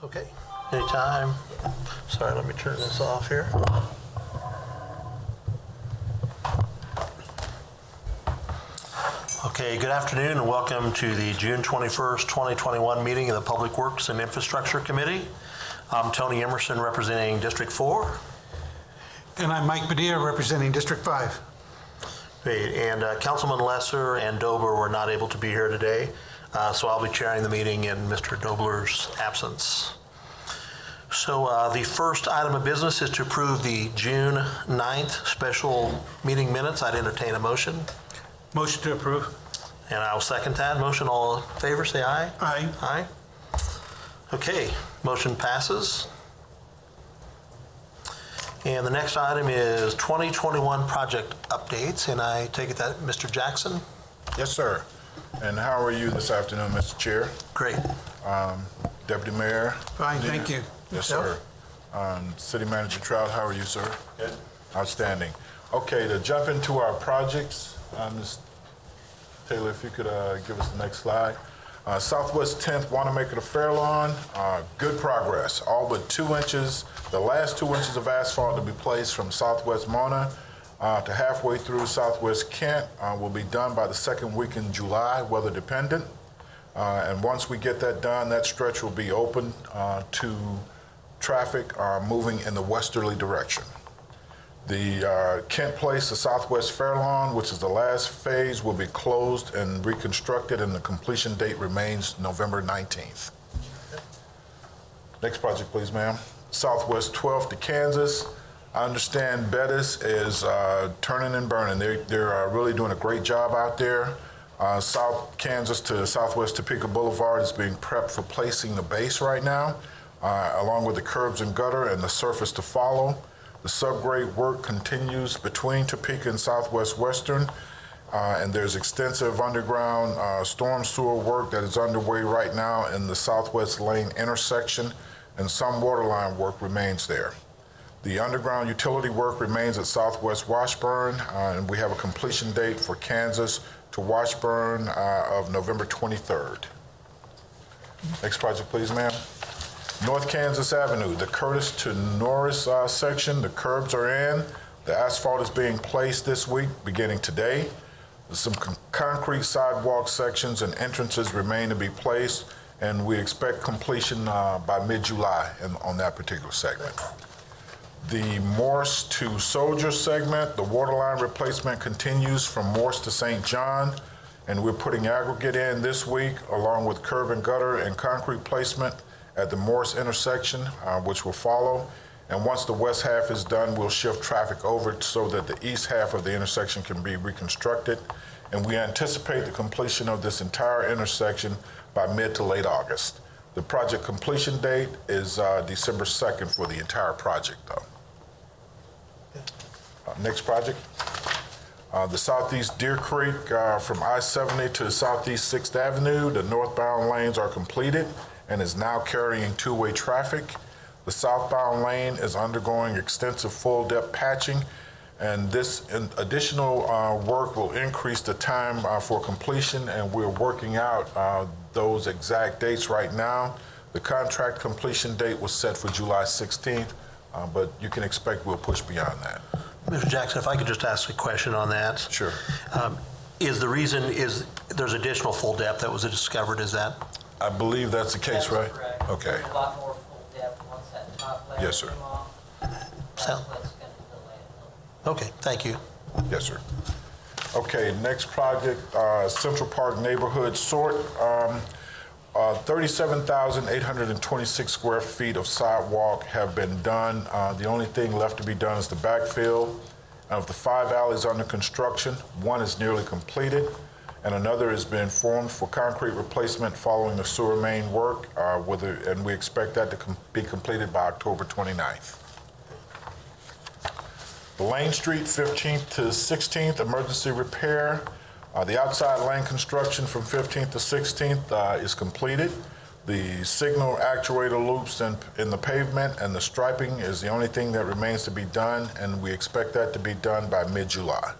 Okay, anytime. Sorry, let me turn this off here. Okay, good afternoon and welcome to the June 21st, 2021 meeting of the Public Works and Infrastructure Committee. I'm Tony Emerson representing District 4. And I'm Mike Padilla representing District 5. Great, and Councilman Lesser and Dobler were not able to be here today, so I'll be chairing the meeting in Mr. Dobler's absence. So the first item of business is to approve the June 9th special meeting minutes. I'd entertain a motion. Motion to approve. And I'll second that motion. All in favor, say aye. Aye. Aye. Okay, motion passes. And the next item is 2021 project updates, and I take it that Mr. Jackson? Yes, sir. And how are you this afternoon, Mr. Chair? Great. Deputy Mayor? Fine, Padilla? thank you. Yes, sir. City Manager Trout, how are you, sir? Good. Outstanding. Okay, to jump into our projects, Ms. Taylor, if you could give us the next slide. Southwest 10th Wanamaker to Fairlawn, good progress. All but 2 inches, the last 2 inches of asphalt to be placed from Southwest Mona to halfway through Southwest Kent will be done by the second week in July, weather dependent. And once we get that done, that stretch will be open to traffic moving in the westerly direction. The Kent Place to Southwest Fairlawn, which is the last phase, will be closed and reconstructed, and the completion date remains November 19th. Next project, please, ma'am. Southwest 12th to Kansas. I understand Bettis is turning and burning. They're really doing a great job out there. South Kansas to Southwest Topeka Boulevard is being prepped for placing the base right now, along with the curbs and gutter and the surface to follow. The subgrade work continues between Topeka and Southwest Western, and there's extensive underground storm sewer work that is underway right now in the Southwest Lane intersection, and some waterline work remains there. The underground utility work remains at Southwest Washburn, and we have a completion date for Kansas to Washburn of November 23rd. Next project, please, ma'am. North Kansas Avenue, the Curtis to Norris section, the curbs are in. The asphalt is being placed this week, beginning today. Some concrete sidewalk sections and entrances remain to be placed, and we expect completion by mid-July on that particular segment. The Morse to Soldier segment, the waterline replacement continues from Morse to St. John, and we're putting aggregate in this week along with curb and gutter and concrete placement at the Morse intersection, which will follow. And once the west half is done, we'll shift traffic over so that the east half of the intersection can be reconstructed. And we anticipate the completion of this entire intersection by mid to late August. The project completion date is December 2nd for the entire project, though. Next project. The Southeast Deer Creek from I-70 to Southeast 6th Avenue, the northbound lanes are completed and is now carrying two-way traffic. The southbound lane is undergoing extensive full-depth patching, and this additional work will increase the time for completion, and we're working out those exact dates right now. The contract completion date was set for July 16th, but you can expect we'll push beyond that. Mr. Jackson, if I could just ask a question on that. Sure. Is the reason there's additional full depth that was discovered, is that? I believe that's the case, right? Correct. Okay. There's a lot more full depth once that top layer Yes, sir. came off. That's Sound- what's going to delay it a little. Okay, thank you. Yes, sir. Okay, next project, Central Park Neighborhood Sort. 37,826 square feet of sidewalk have been done. The only thing left to be done is the backfill. Of the 5 alleys under construction, 1 is nearly completed, and another has been formed for concrete replacement following the sewer main work, and we expect that to be completed by October 29th. The Lane Street 15th to 16th emergency repair. The outside lane construction from 15th to 16th is completed. The signal actuator loops in the pavement and the striping is the only thing that remains to be done, and we expect that to be done by mid-July.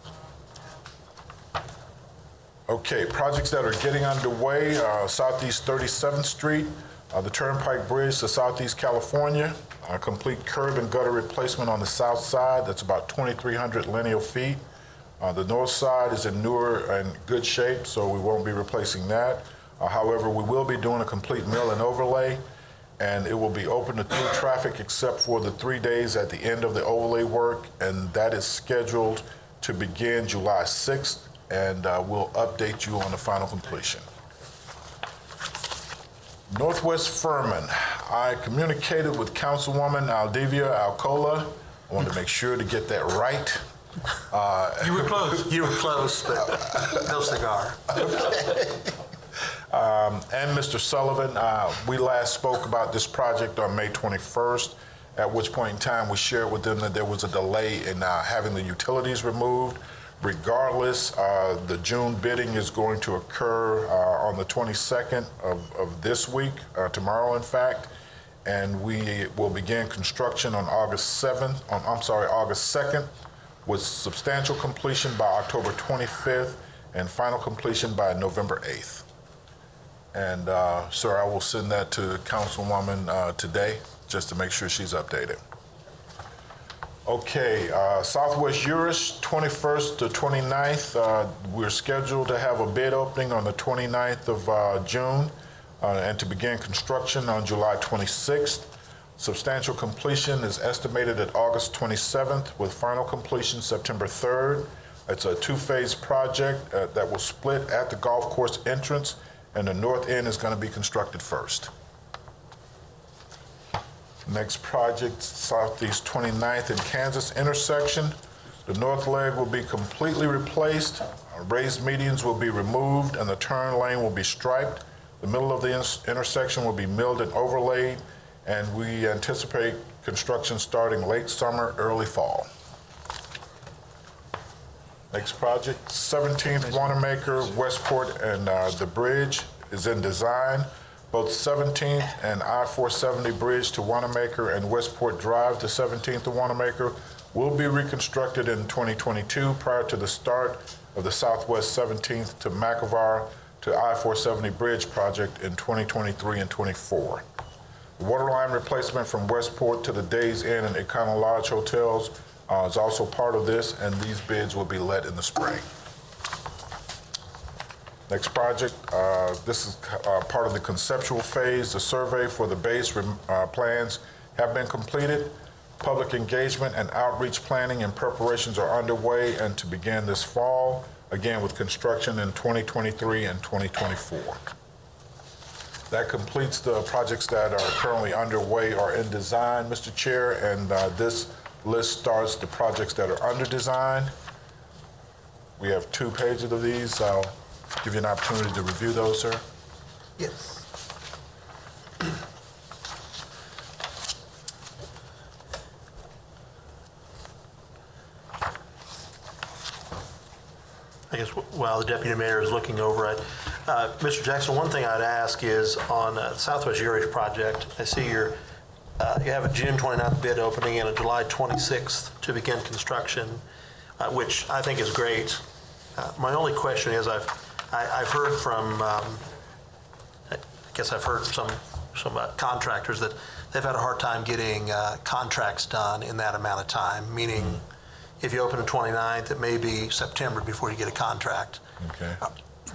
Okay, projects that are getting underway, Southeast 37th Street, The Turnpike Bridge to Southeast California, complete curb and gutter replacement on the south side. That's about 2,300 linear feet. The north side is in newer and good shape, so we won't be replacing that. However, we will be doing a complete mill and overlay, and it will be open to through traffic except for the 3 days at the end of the overlay work, and that is scheduled to begin July 6th, and we'll update you on the final completion. Northwest Furman, I communicated with Councilwoman Aldivia Alcola. I wanted to make sure to get that right. You were close. You were close, but no cigar. And Mr. Sullivan, we last spoke about this project on May 21st, at which point in time we shared with them that there was a delay in having the utilities removed. Regardless, the June bidding is going to occur on the 22nd of this week, tomorrow in fact, and we will begin construction on August 2nd, with substantial completion by October 25th and final completion by November 8th. And sir, I will send that to Councilwoman today, just to make sure she's updated. Okay, Southwest Eurus, 21st to 29th. We're scheduled to have a bid opening on the 29th of June and to begin construction on July 26th. Substantial completion is estimated at August 27th with final completion September 3rd. It's a two-phase project that will split at the golf course entrance, and the north end is going to be constructed first. Next project, Southeast 29th and Kansas intersection. The north leg will be completely replaced. Raised medians will be removed and the turn lane will be striped. The middle of the intersection will be milled and overlaid, and we anticipate construction starting late summer, early fall. Next project, 17th Wanamaker, Westport, and the bridge is in design. Both 17th and I-470 bridge to Wanamaker and Westport Drive to 17th to Wanamaker will be reconstructed in 2022 prior to the start of the Southwest 17th to McIvar to I-470 bridge project in 2023 and 24. The waterline replacement from Westport to the Days Inn and Econo Lodge hotels is also part of this, and these bids will be let in the spring. Next project, this is part of the conceptual phase. The survey for the base plans have been completed. Public engagement and outreach planning and preparations are underway and to begin this fall, again with construction in 2023 and 2024. That completes the projects that are currently underway or in design, Mr. Chair, and this list starts the projects that are under design. We have 2 pages of these. I'll give you an opportunity to review those, sir. Yes. I guess while the deputy mayor is looking over it, Mr. Jackson, one thing I'd ask is on Southwest Eurus project, I see you have a June 29th bid opening and a July 26th to begin construction, which I think is great. My only question is I've heard from, I guess I've heard from some contractors that they've had a hard time getting contracts done in that amount of time, meaning if you open the 29th, it may be September before you get a contract. Okay.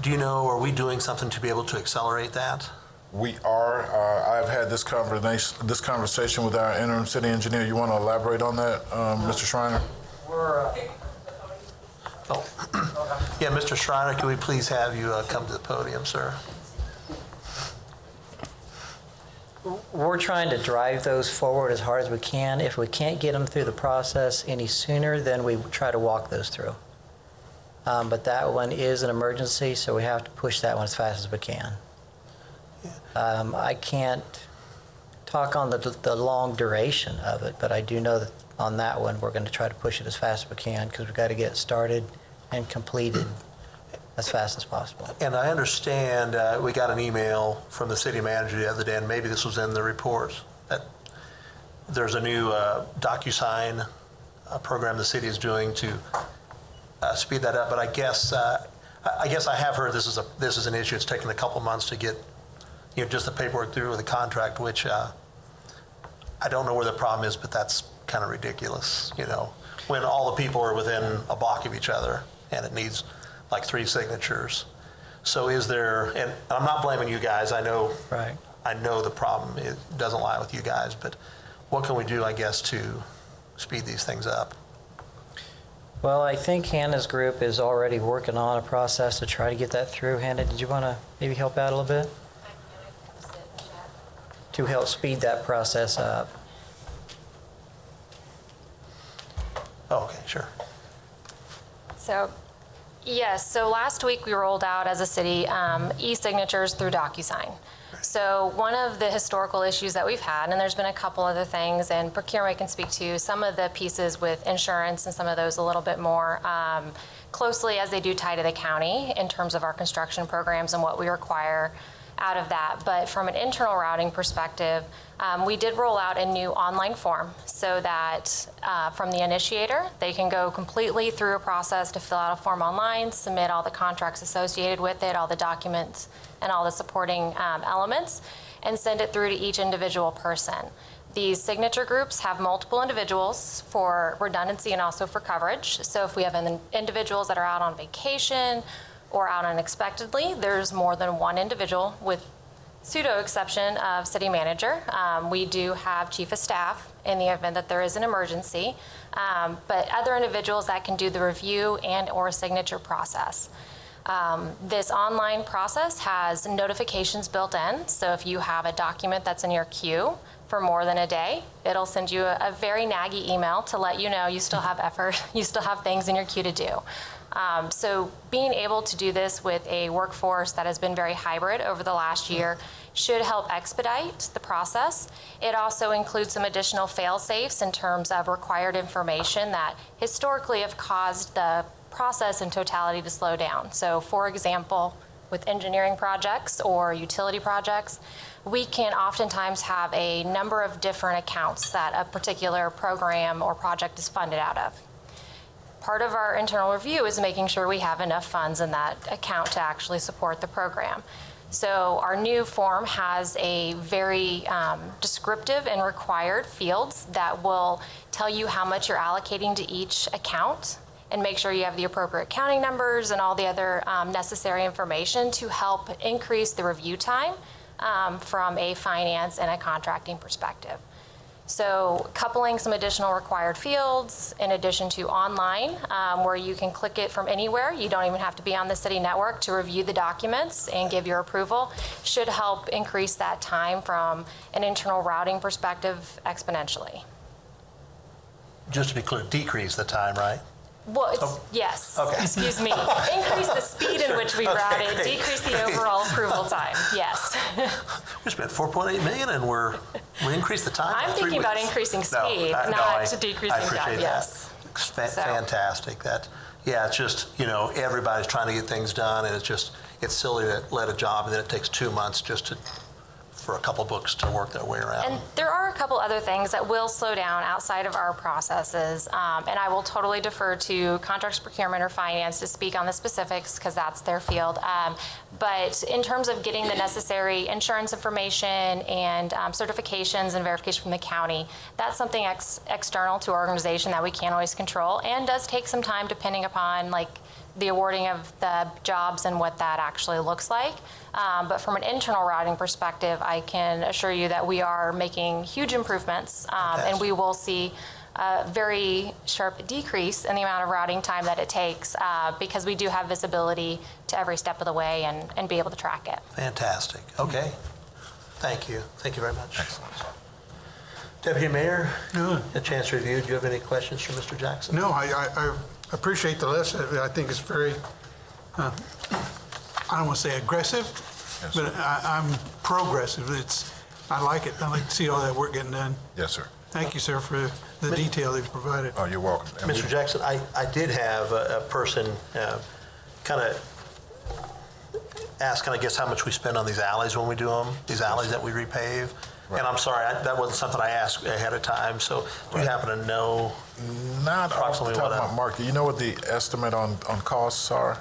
Do you know, are we doing something to be able to accelerate that? We are. I've had this conversation with our interim city engineer. You want to elaborate on that, Mr. Schreiner? Yeah, Mr. Schreiner, can we please have you come to the podium, sir? We're trying to drive those forward as hard as we can. If we can't get them through the process any sooner, then we try to walk those through. But that one is an emergency, so we have to push that one as fast as we can. I can't talk on the long duration of it, but I do know that on that one, we're going to try to push it as fast as we can because we've got to get it started and completed as fast as possible. And I understand we got an email from the city manager the other day, and maybe this was in the report, that there's a new DocuSign program the city is doing to speed that up. But I guess I have heard this is an issue. It's taken a couple months to get just the paperwork through with the contract, which I don't know where the problem is, but that's kind of ridiculous, when all the people are within a block of each other and it needs like 3 signatures. So is there, and I'm not blaming you guys, I know Right. the problem, it doesn't lie with you guys, but what can we do, I guess, to speed these things up? Well, I think Hannah's group is already working on a process to try to get that through. Hannah, did you want to maybe help out a little bit? To help speed that process up. Oh, okay, sure. So, yes, so last week we rolled out as a city e-signatures through DocuSign. So one of the historical issues that we've had, and there's been a couple other things, and procurement can speak to some of the pieces with insurance and some of those a little bit more closely as they do tie to the county in terms of our construction programs and what we require out of that. But from an internal routing perspective, we did roll out a new online form so that from the initiator, they can go completely through a process to fill out a form online, submit all the contracts associated with it, all the documents and all the supporting elements, and send it through to each individual person. These signature groups have multiple individuals for redundancy and also for coverage. So if we have individuals that are out on vacation or out unexpectedly, there's more than one individual with pseudo exception of city manager. We do have chief of staff in the event that there is an emergency, but other individuals that can do the review and or signature process. This online process has notifications built in, so if you have a document that's in your queue for more than a day, it'll send you a very naggy email to let you know you still have effort, you still have things in your queue to do. So being able to do this with a workforce that has been very hybrid over the last year should help expedite the process. It also includes some additional fail-safes in terms of required information that historically have caused the process in totality to slow down. So for example, with engineering projects or utility projects, we can oftentimes have a number of different accounts that a particular program or project is funded out of. Part of our internal review is making sure we have enough funds in that account to actually support the program. So our new form has a very descriptive and required fields that will tell you how much you're allocating to each account and make sure you have the appropriate accounting numbers and all the other necessary information to help increase the review time from a finance and a contracting perspective. So coupling some additional required fields in addition to online where you can click it from anywhere. You don't even have to be on the city network to review the documents and give your approval should help increase that time from an internal routing perspective exponentially. Just to be clear, decrease the time, right? Well, it's, yes, Okay. excuse me. Increase the speed in which we route it, great. decrease the overall approval time, yes. We spent $4.8 million and we increased the time. I'm by 3 thinking about weeks. increasing No, speed, no, not I decreasing appreciate time, that. yes. It's So- fantastic. It's just, everybody's trying to get things done and it's silly to let a job and then it takes 2 months just for a couple books to work their way around. And there are a couple other things that will slow down outside of our processes, and I will totally defer to contracts, procurement, or finance to speak on the specifics because that's their field. But in terms of getting the necessary insurance information and certifications and verification from the county, that's something external to our organization that we can't always control and does take some time depending upon the awarding of the jobs and what that actually looks like. But from an internal routing perspective, I can assure you that we are making huge improvements and we will see a very sharp decrease in the amount of routing time that it takes because we do have visibility to every step of the way and be able to track it. Fantastic. Okay. Thank you. Thank you very much. Excellent. Deputy Mayor, a chance to review. Do you have any questions for Mr. Jackson? No, I appreciate the list. I think it's very, I don't want to say aggressive, but I'm progressive. I like it. I like to see all that work getting done. Yes, sir. Thank you, sir, for the detail that you provided. Oh, you're welcome. And Mr. Jackson, I did have a person kind of ask, I guess, how much we spend on these alleys when we do them, these alleys that we repave. Right. And I'm sorry, that wasn't something I asked ahead of time. So do you happen to know? Not off the Approximately top what, of my mark. Do you know what the estimate on costs are?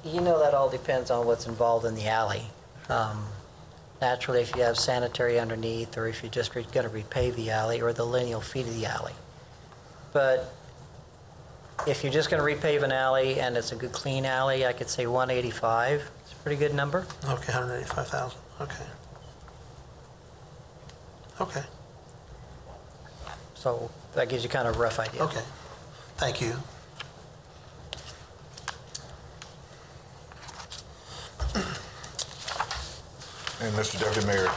You know, that all depends on what's involved in the alley. Naturally, if you have sanitary underneath, or if you're just going to repave the alley, or the lineal feet of the alley. But if you're just going to repave an alley and it's a good clean alley, I could say 185. It's a pretty good number. Okay, 185,000, okay. Okay, So that gives you kind of a rough idea. okay. Thank you. And Mr. Deputy Mayor,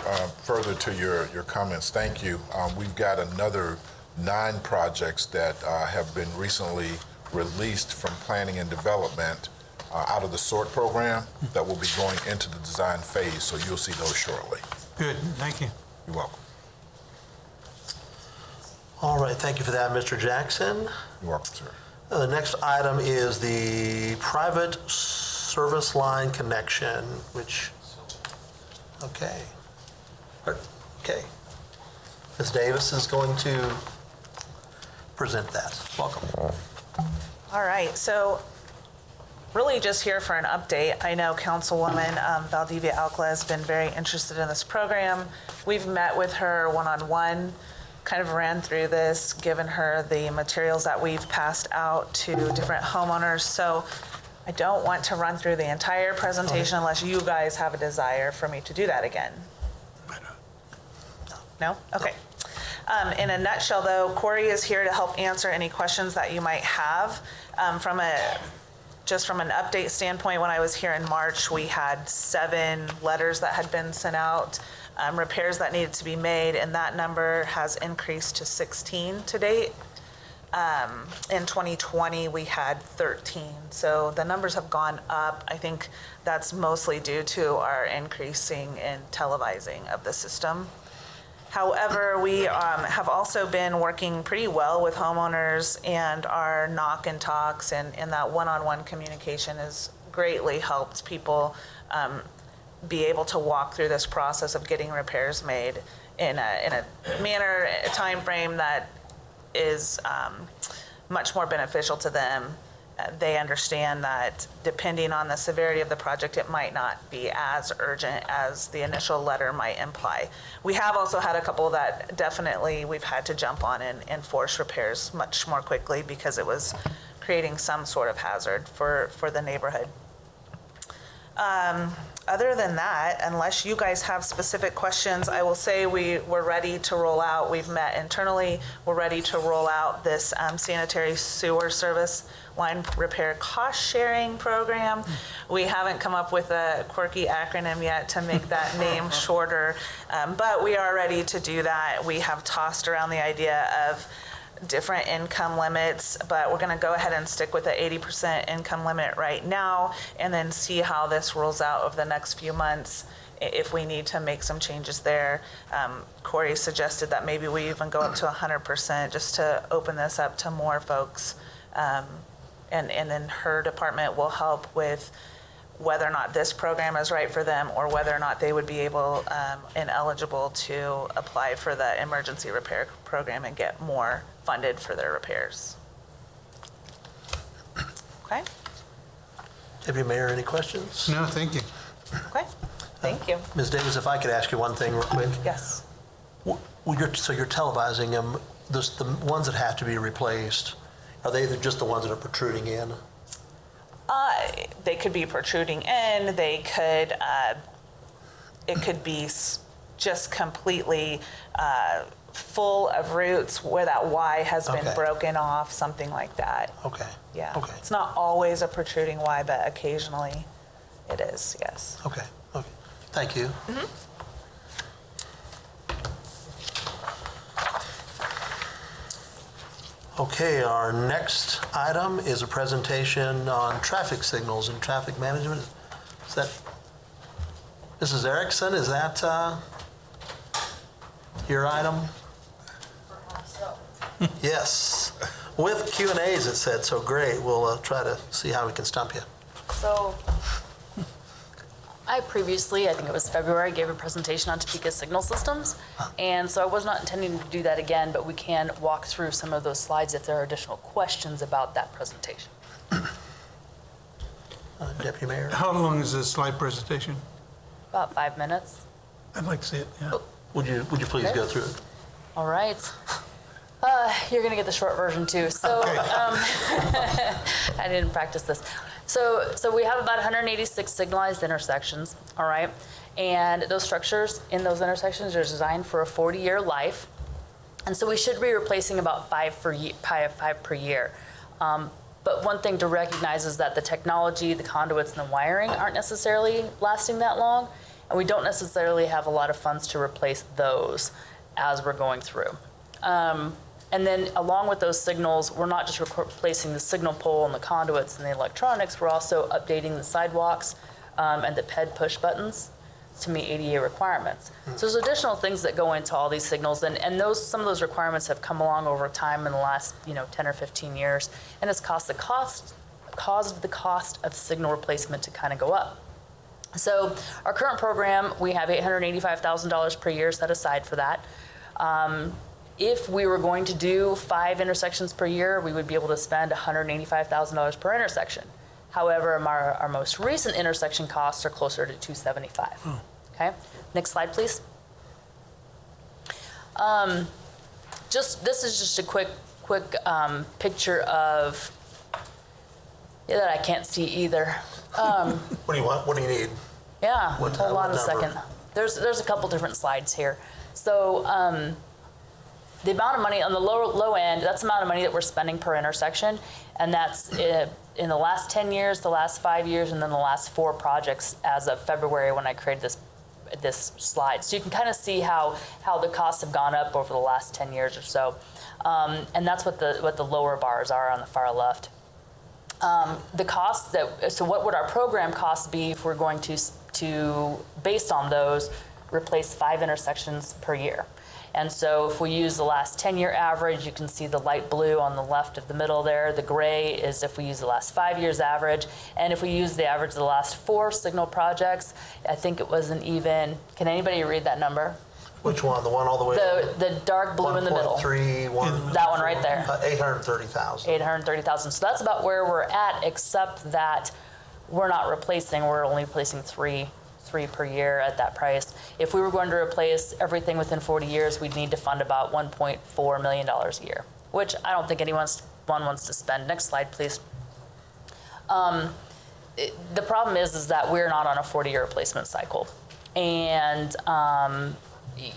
further to your comments, thank you. We've got another 9 projects that have been recently released from planning and development out of the SORT program that will be going into the design phase, so you'll see those shortly. Good, thank you. You're welcome. All right, thank you for that, Mr. Jackson. You're welcome, sir. The next item is the private service line connection, which, okay. Okay. Ms. Davis is going to present that. Welcome. All right, so really just here for an update. I know Councilwoman Valdivia Alcala has been very interested in this program. We've met with her one-on-one, kind of ran through this, given her the materials that we've passed out to different homeowners. So I don't want to run through the entire presentation unless you guys have a desire for me to do that again. No? Okay. In a nutshell, though, Corey is here to help answer any questions that you might have. Just from an update standpoint, when I was here in March, we had 7 letters that had been sent out, repairs that needed to be made, and that number has increased to 16 to date. In 2020, we had 13. So the numbers have gone up. I think that's mostly due to our increasing in televising of the system. However, we have also been working pretty well with homeowners, and our knock and talks and that one-on-one communication has greatly helped people be able to walk through this process of getting repairs made in a manner, a time frame that is much more beneficial to them. They understand that depending on the severity of the project, it might not be as urgent as the initial letter might imply. We have also had a couple that definitely we've had to jump on and force repairs much more quickly because it was creating some sort of hazard for the neighborhood. Other than that, unless you guys have specific questions, I will say we're ready to roll out. We've met internally. We're ready to roll out this sanitary sewer service line repair cost sharing program. We haven't come up with a quirky acronym yet to make that name shorter, but we are ready to do that. We have tossed around the idea of different income limits, but we're going to go ahead and stick with the 80% income limit right now and then see how this rolls out over the next few months if we need to make some changes there. Corey suggested that maybe we even go up to 100% just to open this up to more folks. And then her department will help with whether or not this program is right for them or whether or not they would be able and eligible to apply for the emergency repair program and get more funded for their repairs. Okay? Deputy Mayor, any questions? No, thank you. Okay, thank you. Ms. Davis, if I could ask you one thing real quick. Yes. So you're televising them, the ones that have to be replaced, are they just the ones that are protruding in? They could be protruding in, they could, it could be just completely full of roots where that Y has been Okay. broken off, something like that. Okay. Yeah. Okay. It's not always a protruding Y, but occasionally it is, yes. Okay. Okay. Thank you. Okay, our next item is a presentation on traffic signals and traffic management. Is that Mrs. Erickson? Is that your item? Yes. With Q&As, it said, so great. We'll try to see how we can stump you. So I previously, I think it was February, gave a presentation on Topeka signal systems. And so I was not intending to do that again, but we can walk through some of those slides if there are additional questions about that presentation. Deputy Mayor? How long is this slide presentation? About 5 minutes. I'd like to see it, yeah. Would you please go through it? All right. You're going to get the short version too. So I didn't practice this. So we have about 186 signalized intersections, all right? And those structures in those intersections are designed for a 40-year life. And so we should be replacing about five per year. But one thing to recognize is that the technology, the conduits, and the wiring aren't necessarily lasting that long. And we don't necessarily have a lot of funds to replace those as we're going through. And then along with those signals, we're not just replacing the signal pole and the conduits and the electronics, we're also updating the sidewalks and the PED push buttons to meet ADA requirements. So there's additional things that go into all these signals, and some of those requirements have come along over time in the last 10 or 15 years, and it's caused the cost of signal replacement to kind of go up. So our current program, we have $885,000 per year set aside for that. If we were going to do 5 intersections per year, we would be able to spend $185,000 per intersection. However, our most recent intersection costs are closer to $275,000. Okay, next slide, please. This is just a quick picture of that I can't see either. What do you want? What do you need? Yeah, What hold on a number? second. There's a couple different slides here. So the amount of money on the low end, that's the amount of money that we're spending per intersection, and that's in the last 10 years, the last 5 years, and then the last 4 projects as of February when I created this slide. So you can kind of see how the costs have gone up over the last 10 years or so, and that's what the lower bars are on the far left. The costs so what would our program costs be if we're going to based on those, replace 5 intersections per year? And so if we use the last 10-year average, you can see the light blue on the left of the middle there. The gray is if we use the last 5 years average. And if we use the average of the last 4 signal projects, I think it was can anybody read that number? Which one? The one all the way? The dark blue in the middle. 1.3, That one right there. 830,000. 830,000. So that's about where we're at, except that we're not replacing, we're only replacing three per year at that price. If we were going to replace everything within 40 years, we'd need to fund about $1.4 million a year, which I don't think anyone wants to spend. Next slide, please. The problem is that we're not on a 40-year replacement cycle. And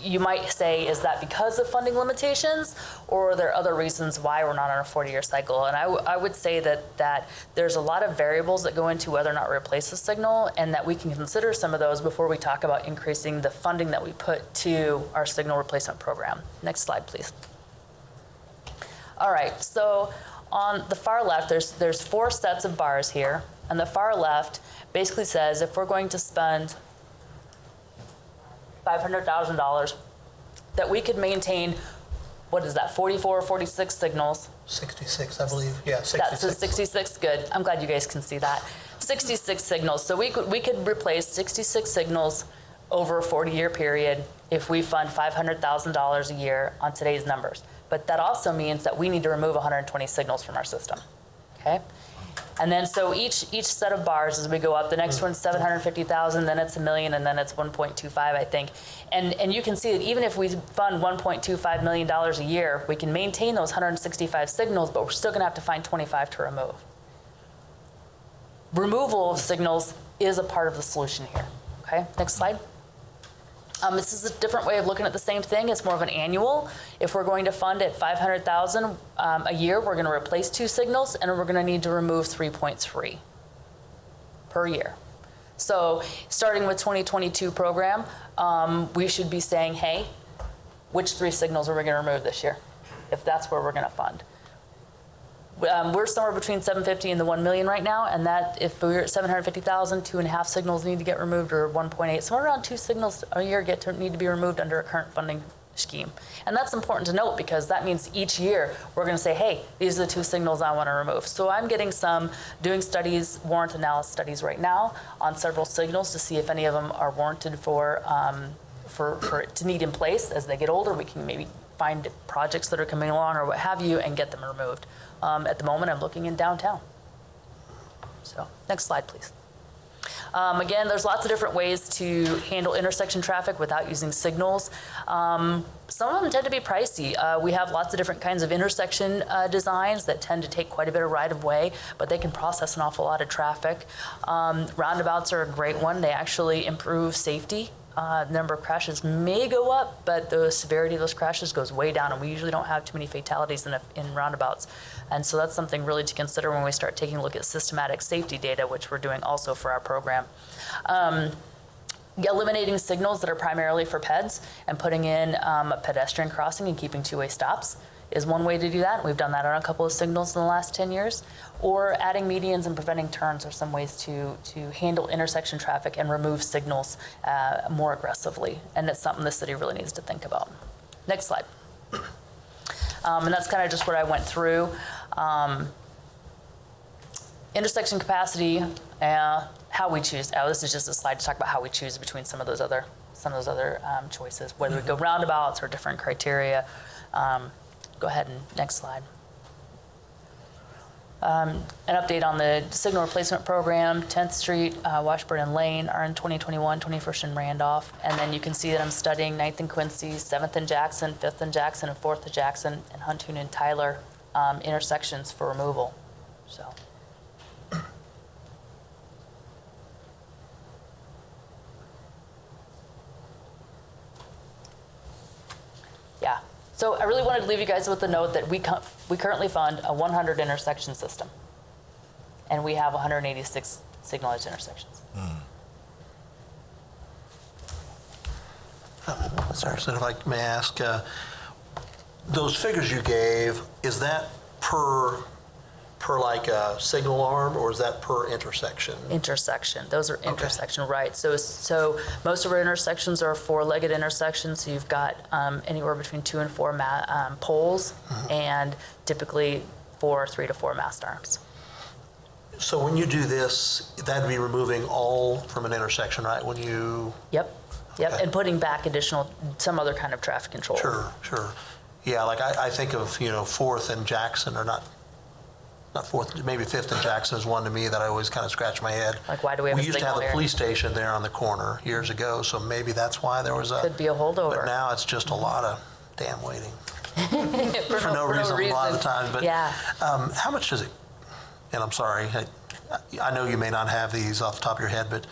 you might say, is that because of funding limitations, or are there other reasons why we're not on a 40-year cycle? And I would say that there's a lot of variables that go into whether or not we replace the signal, and that we can consider some of those before we talk about increasing the funding that we put to our signal replacement program. Next slide, please. All right, so on the far left, there's 4 sets of bars here, and the far left basically says if we're going to spend $500,000, that we could maintain, what is that, 44 or 46 signals. 66, I believe. Yeah, 66. That's 66, good. I'm glad you guys can see that. 66 signals. So we could replace 66 signals over a 40-year period if we fund $500,000 a year on today's numbers. But that also means that we need to remove 120 signals from our system, okay? And then so each set of bars as we go up, the next one's 750,000, then it's $1 million, and then it's 1.25, I think. And you can see that even if we fund $1.25 million a year, we can maintain those 165 signals, but we're still gonna have to find 25 to remove. Removal of signals is a part of the solution here, okay? Next slide. This is a different way of looking at the same thing. It's more of an annual. If we're going to fund at $500,000 a year, we're going to replace 2 signals, and we're going to need to remove 3.3 per year. So starting with 2022 program, we should be saying, hey, which 3 signals are we going to remove this year, if that's where we're going to fund? We're somewhere between 750 and the 1 million right now, and that if we're at 750,000, 2.5 signals need to get removed, or 1.8, somewhere around 2 signals a year need to be removed under a current funding scheme. And that's important to note, because that means each year we're going to say, hey, these are the 2 signals I want to remove. So I'm getting doing studies, warrant analysis studies right now on several signals to see if any of them are warranted for it to need in place. As they get older, we can maybe find projects that are coming along or what have you and get them removed. At the moment, I'm looking in downtown. So next slide, please. Again, there's lots of different ways to handle intersection traffic without using signals. Some of them tend to be pricey. We have lots of different kinds of intersection designs that tend to take quite a bit of right-of-way, but they can process an awful lot of traffic. Roundabouts are a great one. They actually improve safety. The number of crashes may go up, but the severity of those crashes goes way down, and we usually don't have too many fatalities in roundabouts. And so that's something really to consider when we start taking a look at systematic safety data, which we're doing also for our program. Eliminating signals that are primarily for peds and putting in a pedestrian crossing and keeping two-way stops is one way to do that. We've done that on a couple of signals in the last 10 years. Or adding medians and preventing turns are some ways to handle intersection traffic and remove signals more aggressively. And it's something the city really needs to think about. Next slide. And that's kind of just what I went through. Intersection capacity, how we choose. Oh, this is just a slide to talk about how we choose between some of those other choices, whether we go roundabouts or different criteria. Go ahead and next slide. An update on the signal replacement program. 10th Street, Washburn and Lane are in 2021, 21st and Randolph. And then you can see that I'm studying 9th and Quincy, 7th and Jackson, 5th and Jackson, and 4th and Jackson, and Huntoon and Tyler intersections for removal. So. Yeah. So I really wanted to leave you guys with the note that we currently fund a 100 intersection system, and we have 186 signalized intersections. Sorry, so if I may ask, those figures you gave, is that per like a signal arm, or is that per intersection? Intersection. Those are intersection, right? So most of our intersections are four-legged intersections. So you've got anywhere between 2 and 4 poles, and typically 3 to 4 mast arms. So when you do this, that'd be removing all from an intersection, right? When you Yep. Okay. And putting back some other kind of traffic control. Sure. Yeah, like I think of 4th and Jackson, or not 4th, maybe 5th and Jackson is one to me that I always kind of scratch my head. Like, why do we have a We used to have signal the here? police station there on the corner years ago, so maybe that's why there was a. Could be a holdover. But now it's just a lot of damn waiting for no for reason a lot of the time. But yeah. how much does it? And I'm sorry, I know you may not have these off the top of your head, but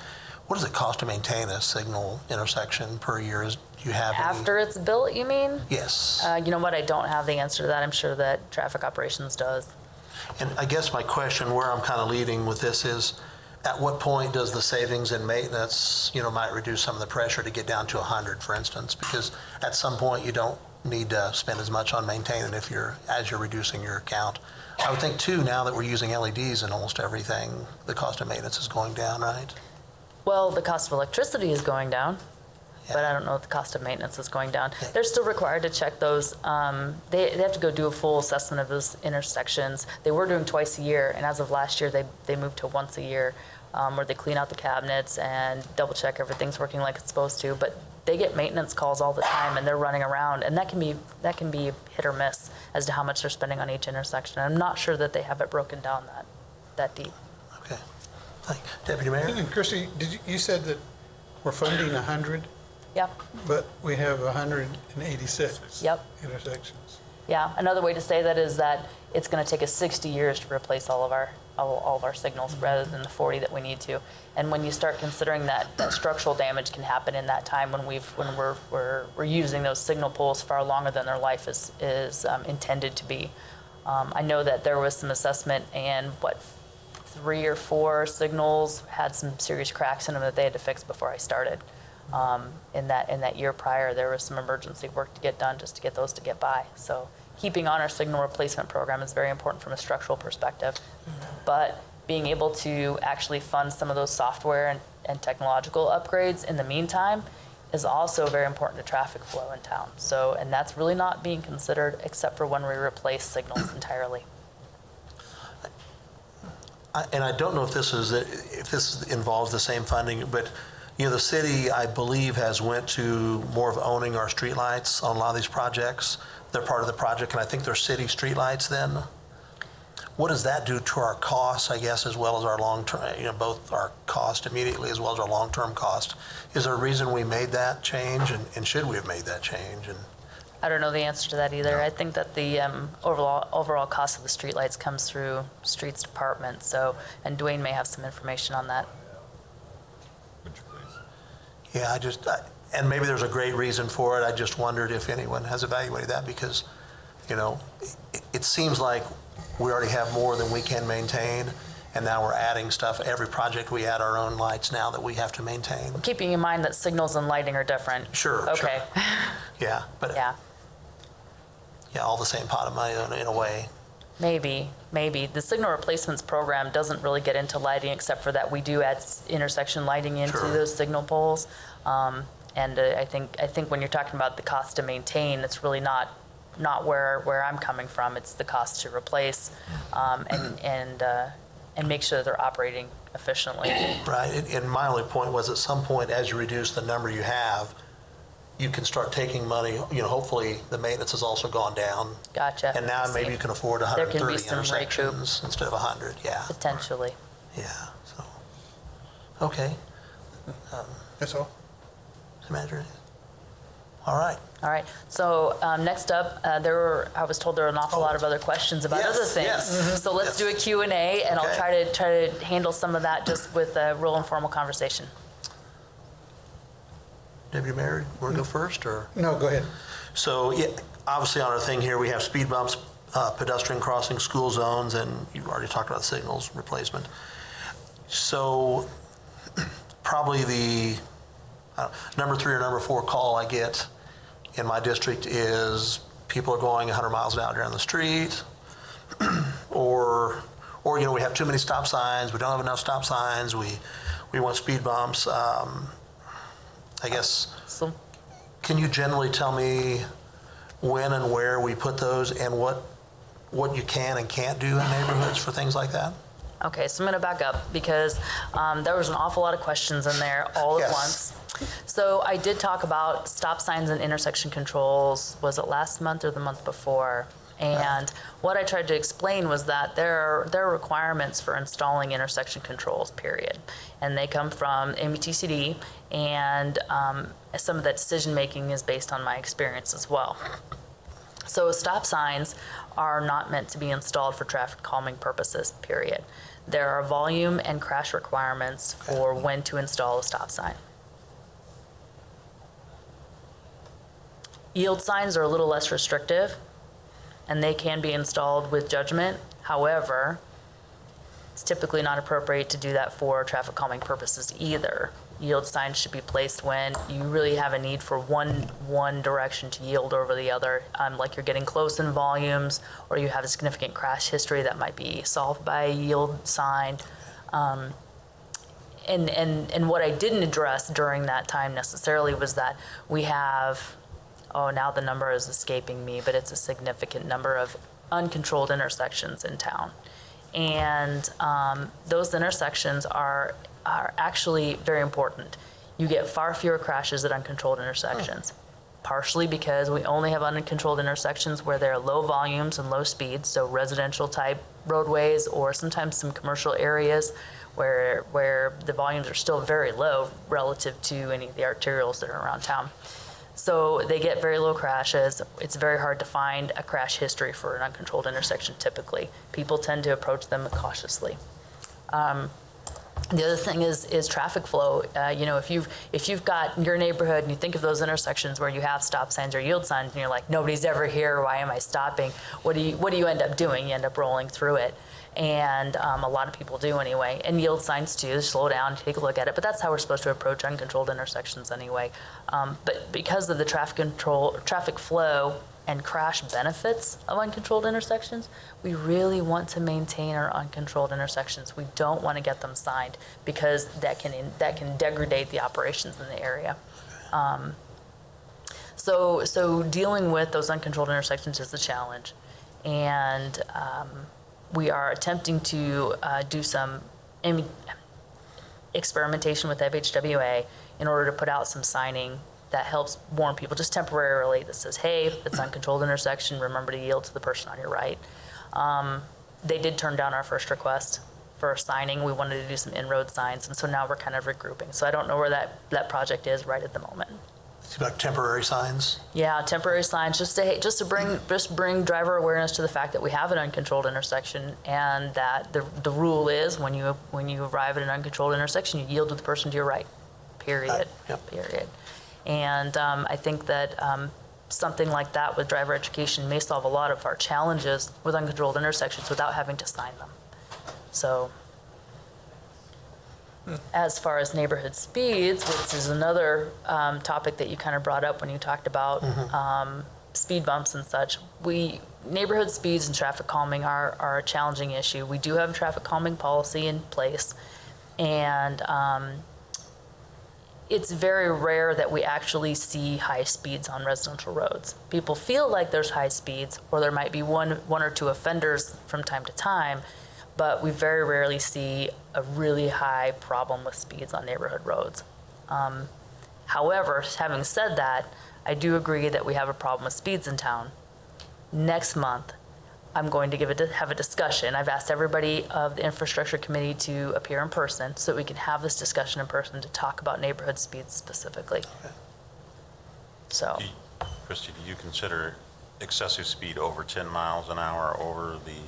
what does it cost to maintain a signal intersection per year? Do you have any? After it's built, you mean? Yes. You know what? I don't have the answer to that. I'm sure that traffic operations does. And I guess my question, where I'm kind of leading with this is, at what point does the savings in maintenance, might reduce some of the pressure to get down to 100, for instance? Because at some point you don't need to spend as much on maintaining as you're reducing your count. I would think too, now that we're using LEDs in almost everything, the cost of maintenance is going down, right? Well, the cost of electricity is going down, Yeah. but I don't know if the cost of maintenance is going down. They're still required to check those. They have to go do a full assessment of those intersections. They were doing twice a year, and as of last year, they moved to once a year, where they clean out the cabinets and double check everything's working like it's supposed to. But they get maintenance calls all the time, and they're running around, and that can be hit or miss as to how much they're spending on each intersection. I'm not sure that they have it broken down that deep. Okay. Deputy Mayor? And Christy, you said that we're funding 100, Yep. but we have 186 Yep. intersections. Yeah, another way to say that is that it's going to take us 60 years to replace all of our signals rather than the 40 that we need to. And when you start considering that structural damage can happen in that time when we're using those signal poles far longer than their life is intended to be. I know that there was some assessment, and 3 or 4 signals had some serious cracks in them that they had to fix before I started. In that year prior, there was some emergency work to get done just to get those to get by. So keeping on our signal replacement program is very important from a structural perspective. But being able to actually fund some of those software and technological upgrades in the meantime is also very important to traffic flow in town. So, and that's really not being considered except for when we replace signals entirely. And I don't know if this involves the same funding, but the city, I believe, has went to more of owning our streetlights on a lot of these projects. They're part of the project, and I think they're city streetlights then. what does that do to our costs, I guess, as well as our long-term, both our cost immediately as well as our long-term cost? Is there a reason we made that change, and should we have made that change? And I don't know the answer to that either. I think that the overall cost of the streetlights comes through streets department, and Dwayne may have some information on that. yeah, and maybe there's a great reason for it. I just wondered if anyone has evaluated that because, it seems like we already have more than we can maintain, and now we're adding stuff. Every project we add our own lights now that we have to maintain. Keeping in mind that signals and lighting are different. Sure. Okay. Yeah, but Yeah. yeah, all the same pot of money in a way. Maybe. The signal replacements program doesn't really get into lighting except for that we do add intersection lighting into Sure. those signal poles. I think when you're talking about the cost to maintain, it's really not where I'm coming from. It's the cost to replace and make sure they're operating efficiently. Right, and my only point was at some point, as you reduce the number you have, you can start taking money, hopefully the maintenance has also gone down. Gotcha. And now maybe you can afford There can be 130 some recoup. intersections instead of 100, yeah. Potentially. Yeah, so, okay. That's all. City Manager? All right. All right. So next up, I was told there were an awful lot of other questions about Yes, other things. yes. So let's do a Q&A, and I'll Okay. try to handle some of that just with a real informal conversation. Deputy Mayor, want to go first, or? No, go ahead. So, yeah, obviously on our thing here, we have speed bumps, pedestrian crossings, school zones, and you've already talked about signals replacement. So, probably the number 3 or number 4 call I get in my district is people are going 100 miles an hour down the street, or we have too many stop signs, we don't have enough stop signs, we want speed bumps. I guess, So can you generally tell me when and where we put those and what you can and can't do in neighborhoods for things like that? Okay, so I'm going to back up because there was an awful lot of questions in there all at Yes. once. So I did talk about stop signs and intersection controls. Was it last month or the month before? And what I tried to explain was that there are requirements for installing intersection controls, period. And they come from MUTCD, and some of that decision-making is based on my experience as well. So stop signs are not meant to be installed for traffic calming purposes, period. There are volume and crash requirements for when to install a stop sign. Yield signs are a little less restrictive, and they can be installed with judgment. However, it's typically not appropriate to do that for traffic calming purposes either. Yield signs should be placed when you really have a need for one direction to yield over the other, like you're getting close in volumes, or you have a significant crash history that might be solved by a yield sign. And what I didn't address during that time necessarily was that we have, now the number is escaping me, but it's a significant number of uncontrolled intersections in town. And those intersections are actually very important. You get far fewer crashes at uncontrolled intersections, partially because we only have uncontrolled intersections where there are low volumes and low speeds, so residential type roadways or sometimes some commercial areas where the volumes are still very low relative to any of the arterials that are around town. So they get very low crashes. It's very hard to find a crash history for an uncontrolled intersection typically. People tend to approach them cautiously. The other thing is traffic flow. If you've got your neighborhood and you think of those intersections where you have stop signs or yield signs and you're like, nobody's ever here, why am I stopping? What do you end up doing? You end up rolling through it. And a lot of people do anyway. And yield signs too, slow down, take a look at it. But that's how we're supposed to approach uncontrolled intersections anyway. But because of the traffic flow and crash benefits of uncontrolled intersections, we really want to maintain our uncontrolled intersections. We don't want to get them signed because that can degrade the operations in the area. So dealing with those uncontrolled intersections is a challenge. And we are attempting to do some experimentation with FHWA in order to put out some signing that helps warn people just temporarily that says, hey, it's an uncontrolled intersection, remember to yield to the person on your right. they did turn down our first request for signing. We wanted to do some inroad signs, and so now we're kind of regrouping. So I don't know where that project is right at the moment. It's about temporary signs. Yeah, temporary signs, just to bring driver awareness to the fact that we have an uncontrolled intersection, and that the rule is when you arrive at an uncontrolled intersection, you yield to the person to your right. Period. Yep. Period. And I think that something like that with driver education may solve a lot of our challenges with uncontrolled intersections without having to sign them. So, as far as neighborhood speeds, which is another topic that you kind of brought up when you talked about speed bumps and such, neighborhood speeds and traffic calming are a challenging issue. We do have a traffic calming policy in place, and it's very rare that we actually see high speeds on residential roads. People feel like there's high speeds, or there might be one or two offenders from time to time, but we very rarely see a really high problem with speeds on neighborhood roads. However, having said that, I do agree that we have a problem with speeds in town. Next month, I'm going to have a discussion. I've asked everybody of the infrastructure committee to appear in person so that we can have this discussion in person to talk about neighborhood speeds specifically. So, Christie, do you consider excessive speed over 10 miles an hour over the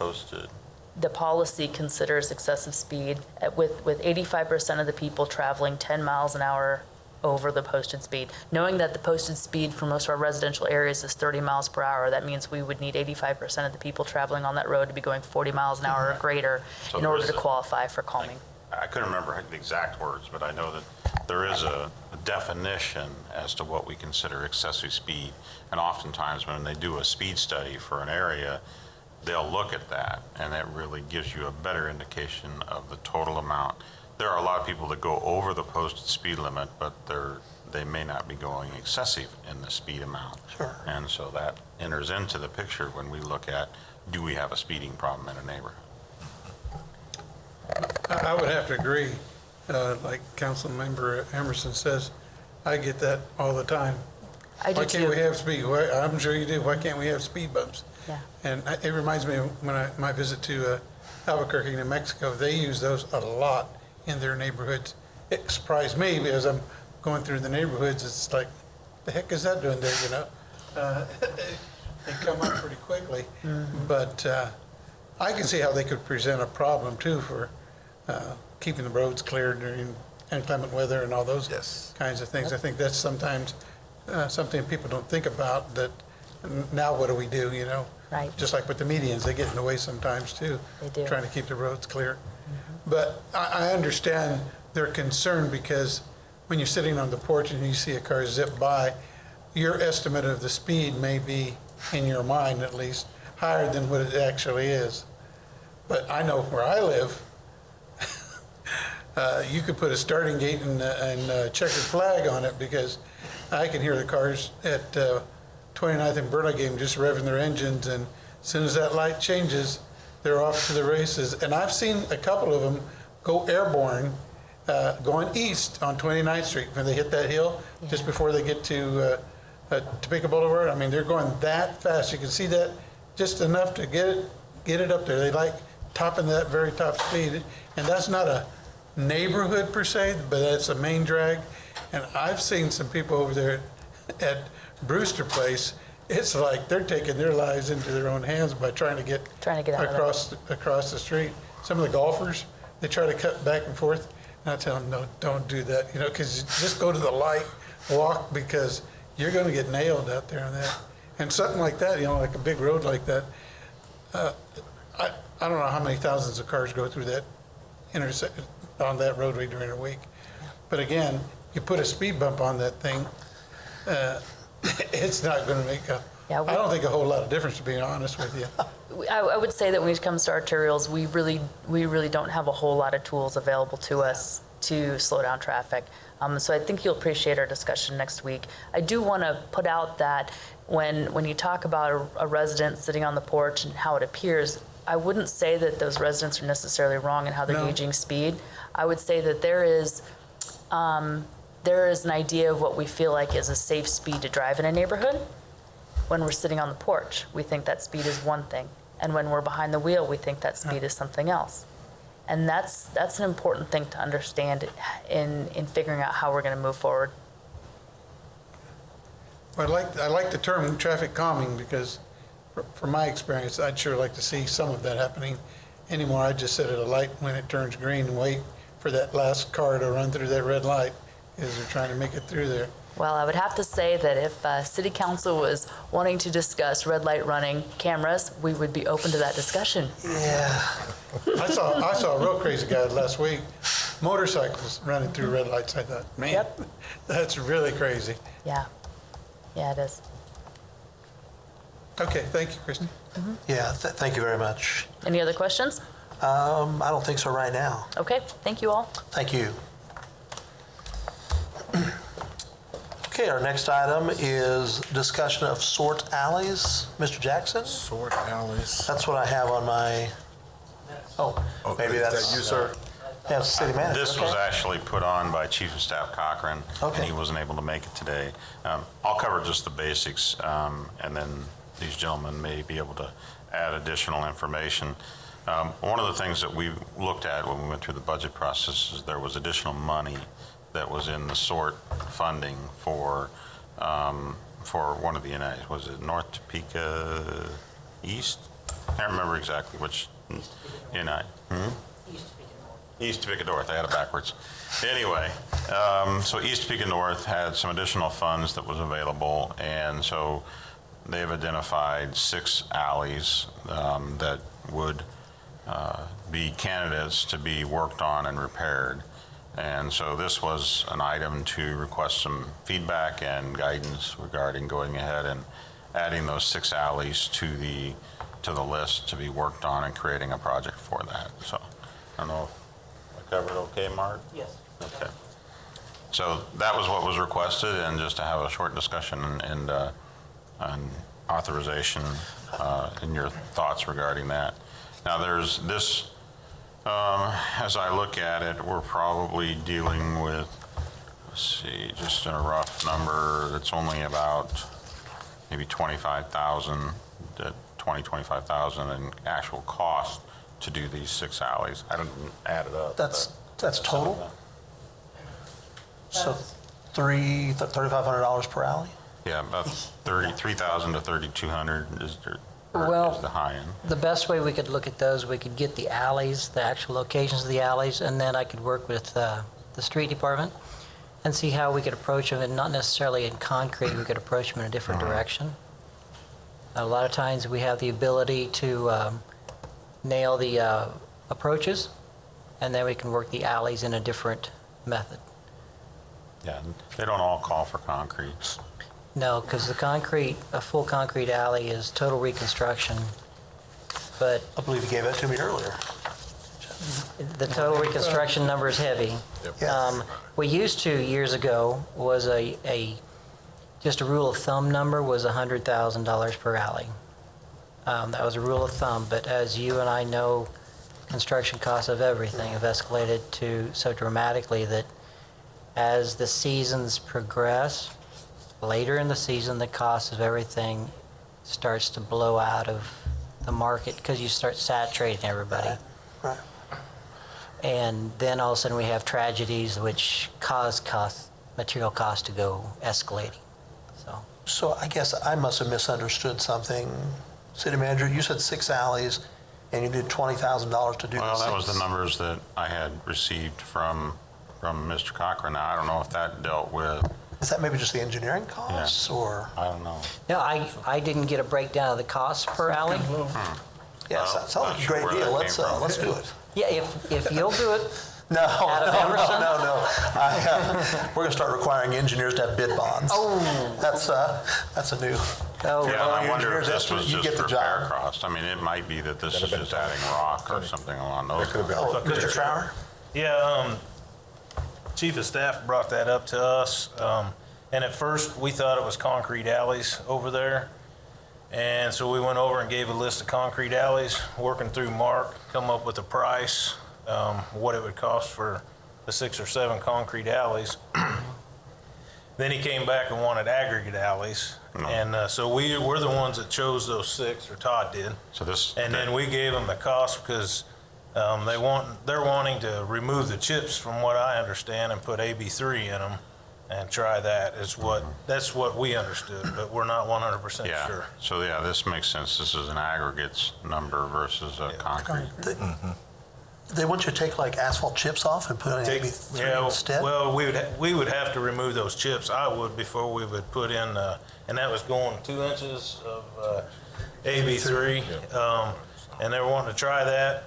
posted? the policy considers excessive speed with 85% of the people traveling 10 miles an hour over the posted speed. Knowing that the posted speed for most of our residential areas is 30 miles per hour, that means we would need 85% of the people traveling on that road to be going 40 miles an hour or greater So in there order is to qualify for calming. I couldn't remember the exact words, but I know that there is a definition as to what we consider excessive speed. And oftentimes when they do a speed study for an area, they'll look at that, and that really gives you a better indication of the total amount. There are a lot of people that go over the posted speed limit, but they may not be going excessive in the speed amount. Sure. And so that enters into the picture when we look at, do we have a speeding problem in a neighborhood? I would have to agree, like Councilmember Emerson says, I get that all the time. I do Why can't too. we have speed, I'm sure you do, why can't we have speed bumps? Yeah. And it reminds me of my visit to Albuquerque, New Mexico, they use those a lot in their neighborhoods. It surprised me because I'm going through the neighborhoods, it's like, the heck is that doing there, you know? They come up pretty quickly, but I can see how they could present a problem too for keeping the roads clear during inclement weather and all those kinds of things. I think that's sometimes something people don't think about, that now what do we do, you know? Right. Just like with the medians, they get in the way sometimes too. They do. Trying to keep the roads clear. But I understand their concern, because when you're sitting on the porch and you see a car zip by, your estimate of the speed may be, in your mind at least, higher than what it actually is. But I know where I live, you could put a starting gate and a checkered flag on it, because I can hear the cars at 29th and Burlingame just revving their engines, and as soon as that light changes, they're off to the races. And I've seen a couple of them go airborne, going east on 29th Street when they hit that hill, just before they get to Topeka Boulevard. I mean, they're going that fast. You can see that just enough to get it up there. They like topping that very top speed. And that's not a neighborhood per se, but that's a main drag. And I've seen some people over there at Brewster Place. It's like they're taking their lives into their own hands by trying to get Trying to get out of there. across the street. Some of the golfers, they try to cut back and forth. And I tell them, no, don't do that, you know, because just go to the light, walk, because you're going to get nailed out there on that. And something like that, you know, like a big road like that, I don't know how many thousands of cars go through that intersection on that roadway during a week. But again, you put a speed bump on that thing, it's not going to make I don't think a whole lot of difference, to be honest with you. I would say that when it comes to arterials, we really don't have a whole lot of tools available to us to slow down traffic. So I think you'll appreciate our discussion next week. I do want to put out that when you talk about a resident sitting on the porch and how it appears, I wouldn't say that those residents are necessarily wrong in how they're No. gauging speed. I would say that there is an idea of what we feel like is a safe speed to drive in a neighborhood. When we're sitting on the porch, we think that speed is one thing. And when we're behind the wheel, we think that speed is something else. And that's an important thing to understand in figuring out how we're going to move forward. I like the term traffic calming because from my experience, I'd sure like to see some of that happening anymore. I'd just sit at a light when it turns green and wait for that last car to run through that red light as they're trying to make it through there. Well, I would have to say that if City Council was wanting to discuss red light running cameras, we would be open to that discussion. Yeah. I saw a real crazy guy last week, motorcycles running through red lights. I thought, man, Yep. that's really crazy. Yeah. Yeah, it is. Okay, thank you, Christie. Yeah, thank you very much. Any other questions? I don't think so right now. Okay, thank you all. Thank you. Okay, our next item is discussion of sort alleys. Mr. Jackson? Sort alleys. That's what I have on my, maybe Is that's. that you, sir? Yeah, city manager. This was okay. actually put on by Chief of Staff Cochran, Okay. and he wasn't able to make it today. I'll cover just the basics, and then these gentlemen may be able to add additional information. One of the things that we looked at when we went through the budget process is there was additional money that was in the SORT funding for one of the NIs. Was it North Topeka East? I can't remember exactly which NI. East Topeka North, I had it backwards. Anyway, so East Topeka North had some additional funds that was available, and so they've identified 6 alleys that would be candidates to be worked on and repaired. And so this was an item to request some feedback and guidance regarding going ahead and adding those 6 alleys to the list to be worked on and creating a project for that. So I don't know if I covered okay, Mark? Yes. Okay. So that was what was requested, and just to have a short discussion and authorization and your thoughts regarding that. Now there's this, as I look at it, we're probably dealing with, let's see, just a rough number that's only about maybe 25,000 to 25,000 in actual cost to do these 6 alleys. I didn't add it up. That's but- total? So $3,500 per alley? Yeah, about 3,000 to 3,200 is Well- the high end. The best way we could look at those, we could get the alleys, the actual locations of the alleys, and then I could work with the street department and see how we could approach them, and not necessarily in concrete, we could approach them in a different direction. A lot of times we have the ability to nail the approaches, and then we can work the alleys in a different method. Yeah, they don't all call for concrete. No, because a full concrete alley is total reconstruction, but I believe you gave that to me earlier. the total reconstruction number is heavy. Yes. We used to, years ago, was just a rule of thumb number was $100,000 per alley. That was a rule of thumb, but as you and I know, construction costs of everything have escalated so dramatically that as the seasons progress, later in the season, the cost of everything starts to blow out of the market because you start saturating everybody. Right. And then all of a sudden we have tragedies which cause material costs to go escalating. So I guess I must have misunderstood something. City manager, you said 6 alleys and you did $20,000 to do Well, that was 6. the numbers that I had received from Mr. Cochran. Now, I don't know if that dealt with, Is that maybe just the engineering costs or? I don't know. No, I didn't get a breakdown of the costs per alley. Yes, that sounds like a Not great sure where deal. that came from. Let's do it. Yeah, if you'll do it, No, Out of no, Emerson? no. We're gonna start requiring engineers to have bid bonds. Oh. That's a new. oh, Yeah, and I wonder engineers if this estimate, was you just get the repair job. cost. I mean, it might be that this is just adding rock or something along those That could have lines. been. Oh, Mr. Trower? Yeah, Chief of Staff brought that up to us, and at first, we thought it was concrete alleys over there. And so we went over and gave a list of concrete alleys, working through Mark, come up with a price, what it would cost for the 6 or 7 concrete alleys. Then he came back and wanted aggregate alleys. And so we're the ones that chose those 6, or Todd did. So this. And then we gave them the cost because they're wanting to remove the chips, from what I understand, and put AB3 in them and try that. That's what we understood, but we're not 100% Yeah, sure. so yeah, this makes sense. This is an aggregates number versus a concrete. They want you to take like asphalt chips off and put in AB3 instead? Well, we would have to remove those chips, I would, before we would put in, and that was going 2 inches of AB3. And they were wanting to try that,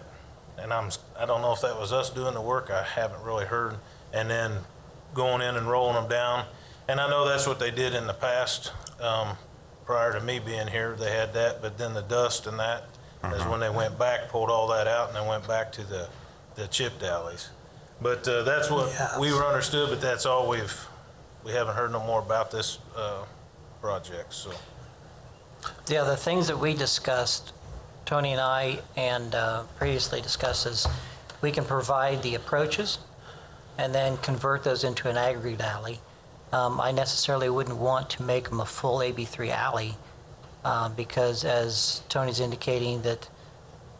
and I don't know if that was us doing the work, I haven't really heard. And then going in and rolling them down. And I know that's what they did in the past, prior to me being here, they had that, but then the dust and that is when they went back, pulled all that out, and they went back to the chipped alleys. But that's what we were understood, but that's all we haven't heard no more about this project, so. Yeah, the things that we discussed, Tony and I, and previously discussed, is we can provide the approaches and then convert those into an aggregate alley. I necessarily wouldn't want to make them a full AB3 alley because, as Tony's indicating, that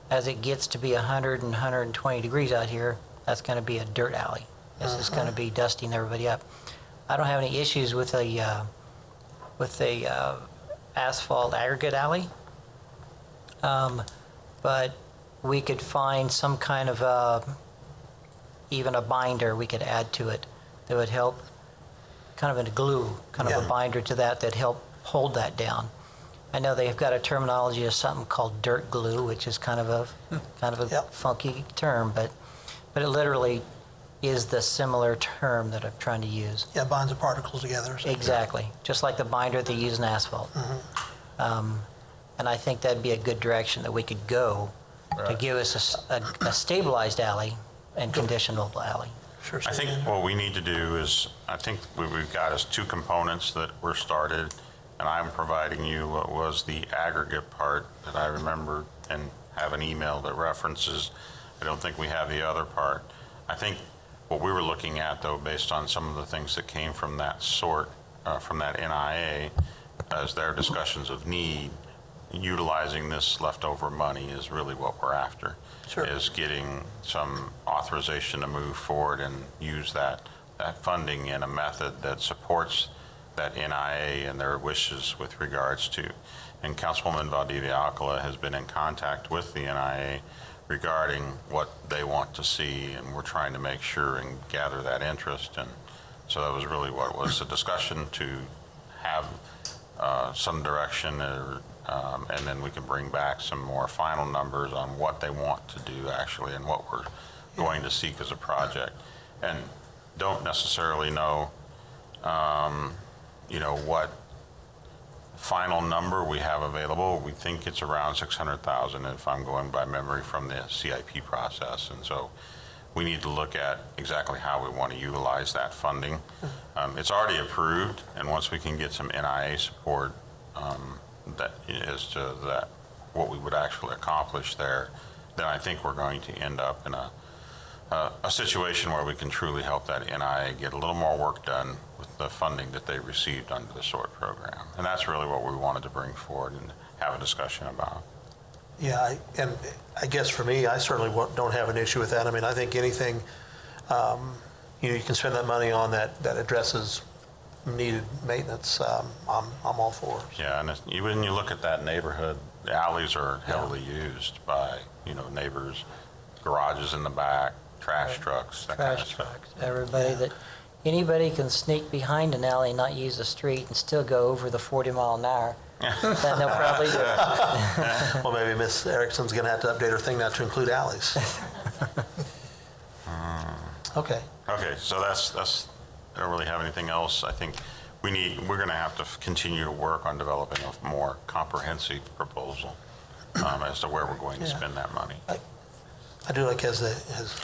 as it gets to be 100 and 120 degrees out here, that's going to be a dirt alley. This is going to be dusting everybody up. I don't have any issues with a asphalt aggregate alley, but we could find some kind of even a binder we could add to it that would help, kind of a glue, kind of a binder to that help hold that down. I know they've got a terminology of something called dirt glue, which is kind of a funky term, but it literally is the similar term that I'm trying to use. Yeah, binds the particles together. So. Exactly, just like the binder they use in asphalt. And I think that'd be a good direction that we could go to give us a stabilized alley and conditional alley. Sure. I think what we need to do is, I think what we've got is 2 components that were started, and I'm providing you what was the aggregate part that I remember and have an email that references. I don't think we have the other part. I think what we were looking at, though, based on some of the things that came from that from that NIA, as their discussions of need, utilizing this leftover money is really what we're after. Sure. Is getting some authorization to move forward and use that funding in a method that supports that NIA and their wishes with regards to. And Councilwoman Valdivia Alcala has been in contact with the NIA regarding what they want to see, and we're trying to make sure and gather that interest. And so that was really what was the discussion, to have some direction, and then we can bring back some more final numbers on what they want to do actually and what we're going to seek as a project. And don't necessarily know, what final number we have available. We think it's around 600,000 if I'm going by memory from the CIP process. And so we need to look at exactly how we want to utilize that funding. It's already approved, and once we can get some NIA support that as to that, what we would actually accomplish there, then I think we're going to end up in a situation where we can truly help that NIA get a little more work done with the funding that they received under the SORT program. And that's really what we wanted to bring forward and have a discussion about. Yeah, and I guess for me, I certainly don't have an issue with that. I mean, I think anything, you can spend that money on that addresses needed maintenance, I'm all for. Yeah, and when you look at that neighborhood, the alleys are heavily used by, neighbors, garages in the back, trash trucks, that kind of Trash stuff. trucks, anybody can sneak behind an alley and not use the street and still go over the 40 mile an hour. Then they'll probably do it. Well, maybe Ms. Erickson's going to have to update her thing now to include alleys. Okay. Okay, so that's, I don't really have anything else. I think we're going to have to continue to work on developing a more comprehensive proposal as to where we're going to spend that money. I do like, as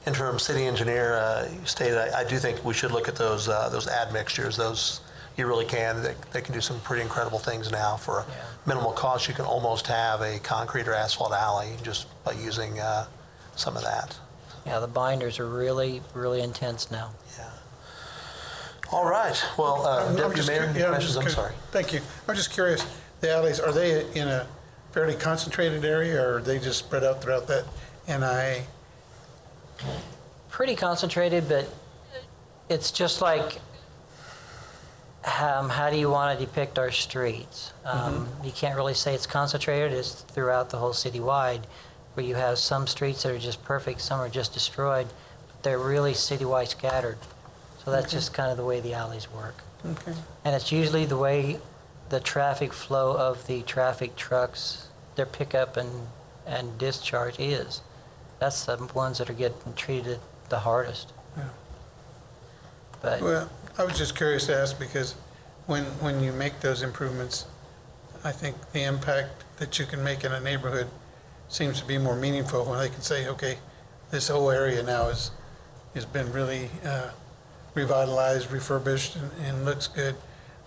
interim city engineer stated, I do think we should look at those admixtures. Those, you really can. They can do some pretty incredible things now for minimal cost. You can almost have a concrete or asphalt alley just by using some of that. Yeah, the binders are really, really intense now. Yeah. All right, well, I'm Deputy just Mayor, cu- any yeah, I'm questions? just I'm cu- sorry. Thank you. I'm just curious, the alleys, are they in a fairly concentrated area, or are they just spread out throughout that NIA? Pretty concentrated, but it's just like, how do you want to depict our streets? You can't really say it's concentrated, it's throughout the whole citywide, where you have some streets that are just perfect, some are just destroyed, but they're really citywide scattered. So that's just kind of the way the alleys work. Okay. And it's usually the way the traffic flow of the traffic trucks, their pickup and discharge is. That's the ones that are getting treated the hardest. Yeah. But Well, I was just curious to ask because when you make those improvements, I think the impact that you can make in a neighborhood seems to be more meaningful when they can say, okay, this whole area now has been really revitalized, refurbished, and looks good.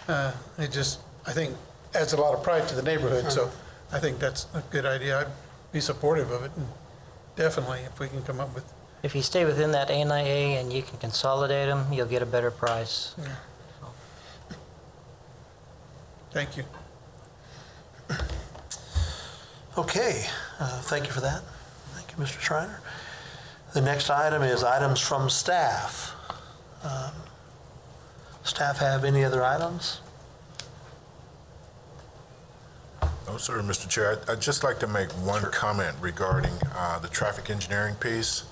It just, I think, adds a lot of pride to the neighborhood. So I think that's a good idea. I'd be supportive of it. And definitely, if we can come up with, if you stay within that ANIA and you can consolidate them, you'll get a better price. thank you. Okay, thank you for that. Thank you, Mr. Schreiner. The next item is items from staff. Staff have any other items? No, sir, Mr. Chair. I'd just like to make one comment regarding the traffic engineering piece.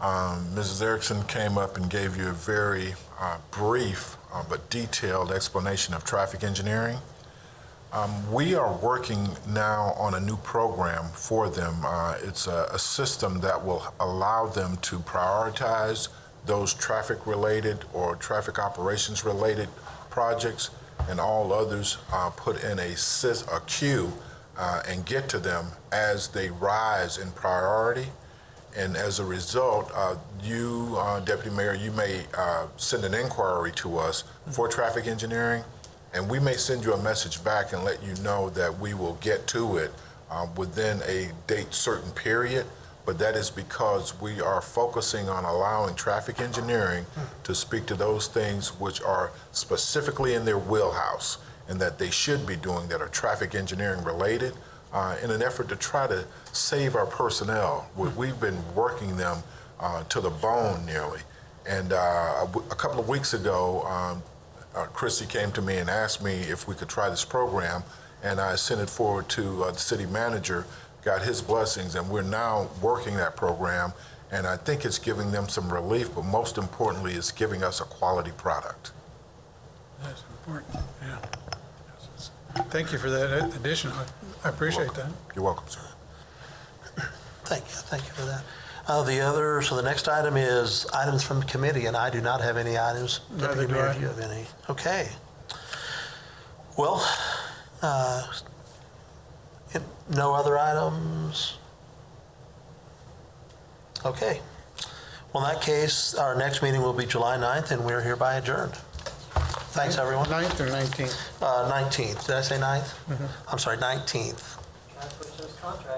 Mrs. Erickson came up and gave you a very brief but detailed explanation of traffic engineering. We are working now on a new program for them. It's a system that will allow them to prioritize those traffic-related or traffic operations-related projects, and all others put in a queue and get to them as they rise in priority. And as a result, you, Deputy Mayor, you may send an inquiry to us for traffic engineering, and we may send you a message back and let you know that we will get to it within a date certain period. But that is because we are focusing on allowing traffic engineering to speak to those things which are specifically in their wheelhouse and that they should be doing that are traffic engineering related in an effort to try to save our personnel. We've been working them to the bone nearly. And a couple of weeks ago, Christy came to me and asked me if we could try this program, and I sent it forward to the city manager, got his blessings, and we're now working that program, and I think it's giving them some relief, but most importantly, it's giving us a quality product. That's important, yeah. Thank you for that addition. I appreciate that. You're welcome, sir. Thank you for that. So the next item is items from committee, and I do not have any items. Neither Deputy do Mayor, I. do you have any? Okay. Well, no other items? Okay. Well, in that case, our next meeting will be July 9th, and we're hereby adjourned. Thanks, everyone. 9th or 19th? 19th. Did I say 9th? I'm sorry, 19th. Can I switch those contracts?